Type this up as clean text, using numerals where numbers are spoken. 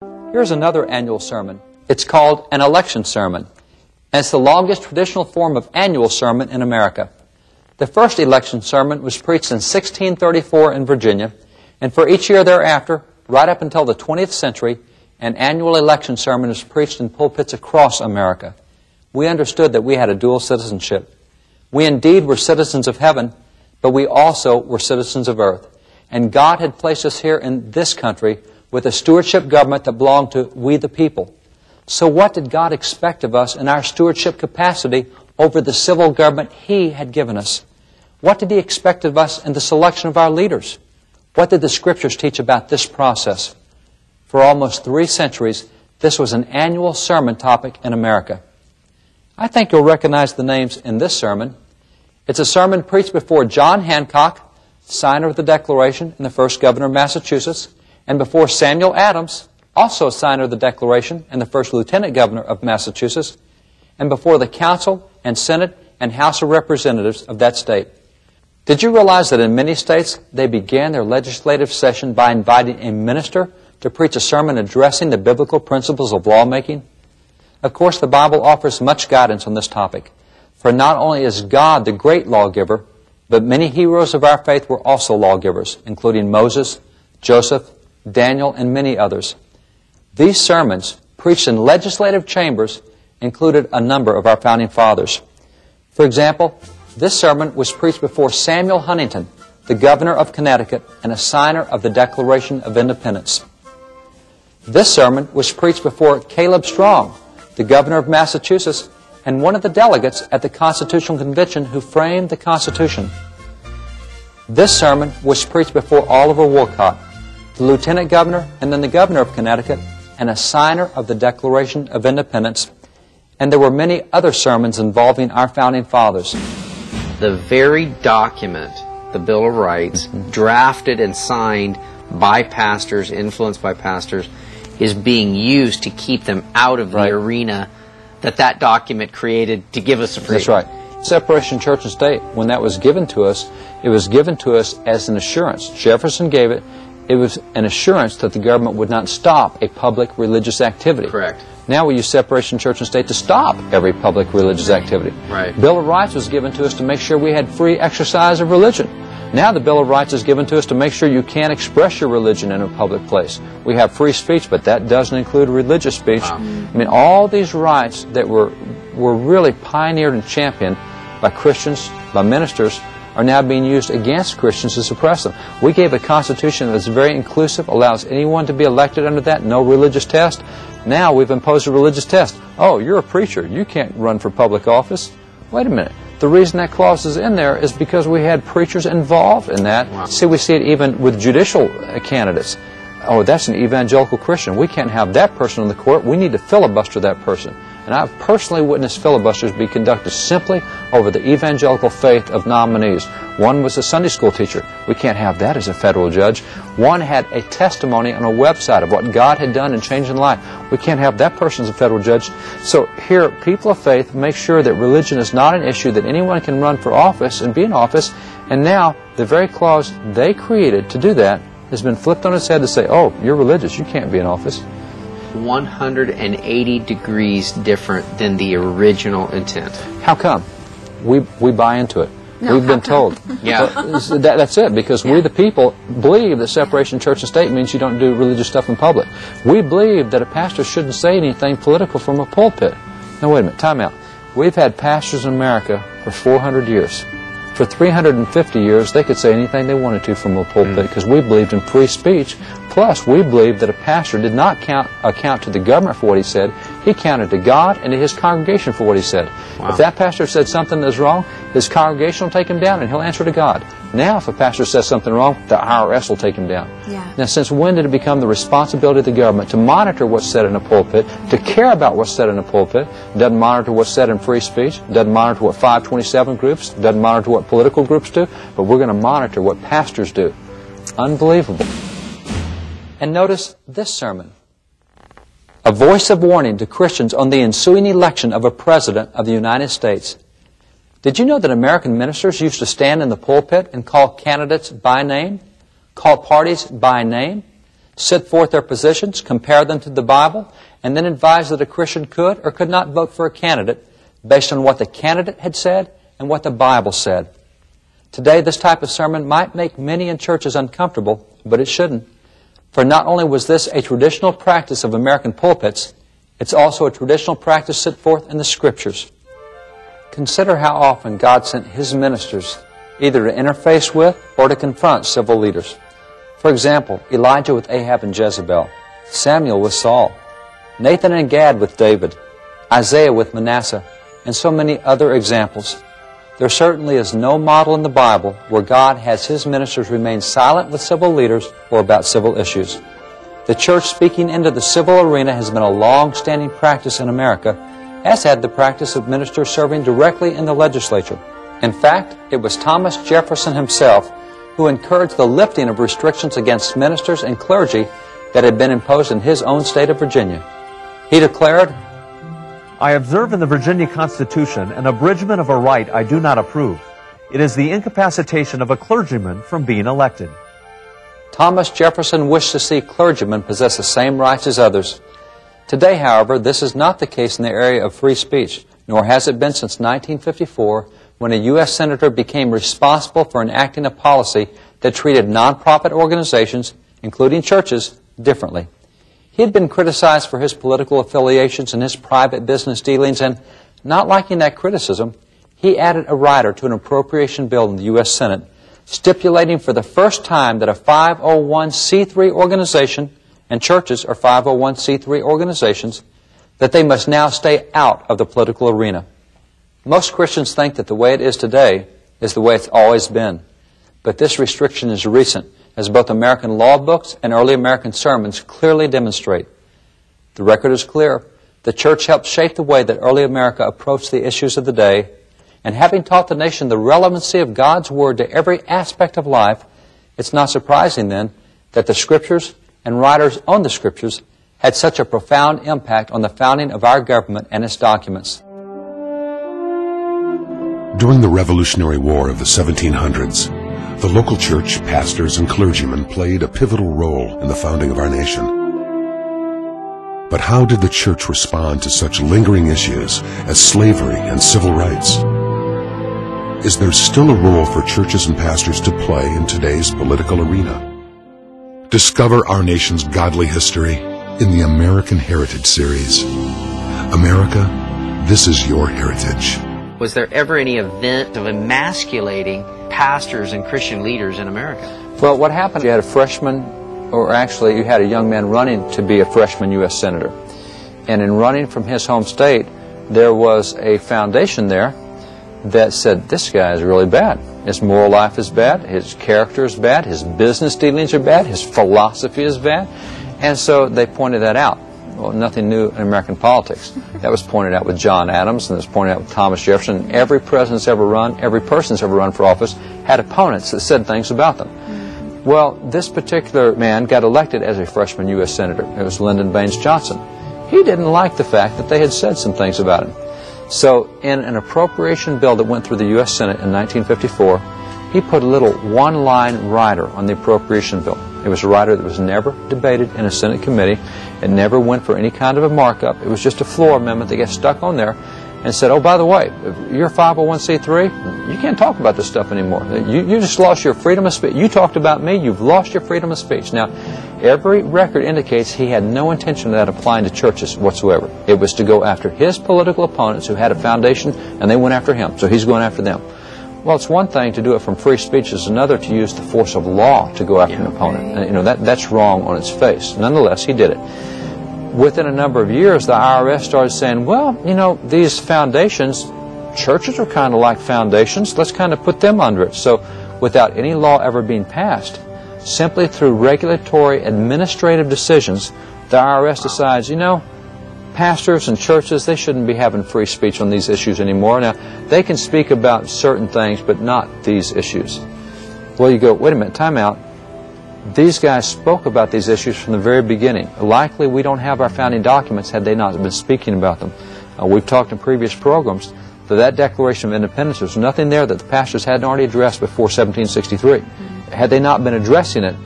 Here's another annual sermon. It's called an election sermon, and it's the longest traditional form of annual sermon in America. The first election sermon was preached in 1634 in Virginia, and for each year thereafter, right up until the 20th century, an annual election sermon was preached in pulpits across America. We understood that we had a dual citizenship. We indeed were citizens of heaven, but we also were citizens of earth. And God had placed us here in this country with a stewardship government that belonged to we the people. So what did God expect of us in our stewardship capacity over the civil government He had given us? What did He expect of us in the selection of our leaders? What did the Scriptures teach about this process? For almost 3 centuries, this was an annual sermon topic in America. I think you'll recognize the names in this sermon. It's a sermon preached before John Hancock, signer of the Declaration and the first governor of Massachusetts, and before Samuel Adams, also a signer of the Declaration and the first lieutenant governor of Massachusetts, and before the Council and Senate and House of Representatives of that state. Did you realize that in many states they began their legislative session by inviting a minister to preach a sermon addressing the biblical principles of lawmaking? Of course, the Bible offers much guidance on this topic, for not only is God the great lawgiver, but many heroes of our faith were also lawgivers, including Moses, Joseph, Daniel, and many others. These sermons, preached in legislative chambers, included a number of our founding fathers. For example, this sermon was preached before Samuel Huntington, the governor of Connecticut and a signer of the Declaration of Independence. This sermon was preached before Caleb Strong, the governor of Massachusetts, and one of the delegates at the Constitutional Convention who framed the Constitution. This sermon was preached before Oliver Wolcott, the lieutenant governor and then the governor of Connecticut, and a signer of the Declaration of Independence. And there were many other sermons involving our founding fathers. The very document, the Bill of Rights, drafted and signed by pastors, influenced by pastors, is being used to keep them out of the arena that document created to give us a freedom. That's right. Separation of church and state, when that was given to us, it was given to us as an assurance. Jefferson gave it. It was an assurance that the government would not stop a public religious activity. Correct. Now we use separation of church and state to stop every public religious activity. Right. Bill of Rights was given to us to make sure we had free exercise of religion. Now the Bill of Rights is given to us to make sure you can't express your religion in a public place. We have free speech, but that doesn't include religious speech. Wow. I mean, all these rights that were really pioneered and championed by Christians, by ministers, are now being used against Christians to suppress them. We gave a Constitution that's very inclusive, allows anyone to be elected under that, no religious test. Now we've imposed a religious test. Oh, you're a preacher. You can't run for public office. Wait a minute. The reason that clause is in there is because we had preachers involved in that. Wow. See, we see it even with judicial candidates. Oh, that's an evangelical Christian. We can't have that person in the court. We need to filibuster that person. And I've personally witnessed filibusters be conducted simply over the evangelical faith of nominees. One was a Sunday school teacher. We can't have that as a federal judge. One had a testimony on a website of what God had done in changing life. We can't have that person as a federal judge. So here, people of faith make sure that religion is not an issue, that anyone can run for office and be in office. And now, the very clause they created to do that has been flipped on its head to say, oh, you're religious, you can't be in office. 180 degrees different than the original intent. How come? We buy into it. No, We've been told. Yeah. That's it, because we the people believe that separation of church and state means you don't do religious stuff in public. We believe that a pastor shouldn't say anything political from a pulpit. Now wait a minute, time out. We've had pastors in America for 400 years. For 350 years, they could say anything they wanted to from a pulpit because we believed in free speech. Plus, we believed that a pastor did not account to the government for what he said. He counted to God and to his congregation for what he said. Wow. If that pastor said something that's wrong, his congregation will take him down and he'll answer to God. Now, if a pastor says something wrong, the IRS will take him down. Yeah. Now, since when did it become the responsibility of the government to monitor what's said in a pulpit, to care about what's said in a pulpit? Doesn't monitor what's said in free speech, doesn't monitor what 527 groups, doesn't monitor what political groups do, but we're going to monitor what pastors do. Unbelievable. And notice this sermon. A voice of warning to Christians on the ensuing election of a President of the United States. Did you know that American ministers used to stand in the pulpit and call candidates by name? Call parties by name? sit forth their positions, compare them to the Bible, and then advise that a Christian could or could not vote for a candidate based on what the candidate had said and what the Bible said. Today, this type of sermon might make many in churches uncomfortable, but it shouldn't. For not only was this a traditional practice of American pulpits, it's also a traditional practice set forth in the Scriptures. Consider how often God sent His ministers either to interface with or to confront civil leaders. For example, Elijah with Ahab and Jezebel, Samuel with Saul, Nathan and Gad with David, Isaiah with Manasseh, and so many other examples. There certainly is no model in the Bible where God has His ministers remain silent with civil leaders or about civil issues. The church speaking into the civil arena has been a long-standing practice in America, as had the practice of ministers serving directly in the legislature. In fact, it was Thomas Jefferson himself who encouraged the lifting of restrictions against ministers and clergy that had been imposed in his own state of Virginia. He declared, I observe in the Virginia Constitution an abridgment of a right I do not approve. It is the incapacitation of a clergyman from being elected. Thomas Jefferson wished to see clergymen possess the same rights as others. Today, however, this is not the case in the area of free speech, nor has it been since 1954, when a U.S. Senator became responsible for enacting a policy that treated nonprofit organizations, including churches, differently. He had been criticized for his political affiliations and his private business dealings, and not liking that criticism, he added a rider to an appropriation bill in the U.S. Senate, stipulating for the first time that a 501c3 organization, and churches are 501c3 organizations, that they must now stay out of the political arena. Most Christians think that the way it is today is the way it's always been. But this restriction is recent, as both American law books and early American sermons clearly demonstrate. The record is clear. The church helped shape the way that early America approached the issues of the day, and having taught the nation the relevancy of God's Word to every aspect of life, it's not surprising then that the Scriptures and writers on the Scriptures had such a profound impact on the founding of our government and its documents. During the Revolutionary War of the 1700s, the local church, pastors, and clergymen played a pivotal role in the founding of our nation. But how did the church respond to such lingering issues as slavery and civil rights? Is there still a role for churches and pastors to play in today's political arena? Discover our nation's godly history in the American Heritage Series. America, this is your heritage. Was there ever any event of emasculating pastors and Christian leaders in America? Well, what happened, you had a freshman, or actually you had a young man running to be a freshman U.S. Senator. And in running from his home state, there was a foundation there that said, this guy is really bad. His moral life is bad, his character is bad, his business dealings are bad, his philosophy is bad. And so they pointed that out. Well, nothing new in American politics. That was pointed out with John Adams, and it was pointed out with Thomas Jefferson. Every president's ever run, every person's ever run for office had opponents that said things about them. Well, this particular man got elected as a freshman U.S. Senator. It was Lyndon Baines Johnson. He didn't like the fact that they had said some things about him. So in an appropriation bill that went through the U.S. Senate in 1954, he put a little one-line rider on the appropriation bill. It was a rider that was never debated in a Senate committee. It never went for any kind of a markup. It was just a floor amendment that got stuck on there and said, oh, by the way, if you're 501c3, you can't talk about this stuff anymore. You just lost your freedom of speech. You talked about me, you've lost your freedom of speech. Now, every record indicates he had no intention of that applying to churches whatsoever. It was to go after his political opponents who had a foundation, and they went after him, so he's going after them. Well, it's one thing to do it from free speech. It's another to use the force of law to go after an opponent. And, that's wrong on its face. Nonetheless, he did it. Within a number of years, the IRS started saying, well, these foundations, churches are kind of like foundations. Let's kind of put them under it. So without any law ever being passed, simply through regulatory administrative decisions, the IRS decides, pastors and churches, they shouldn't be having free speech on these issues anymore. Now, they can speak about certain things, but not these issues. Well, you go, wait a minute, time out. These guys spoke about these issues from the very beginning. Likely, we don't have our founding documents had they not been speaking about them. We've talked in previous programs that Declaration of Independence, there's nothing there that the pastors hadn't already addressed before 1763. Had they not been addressing it,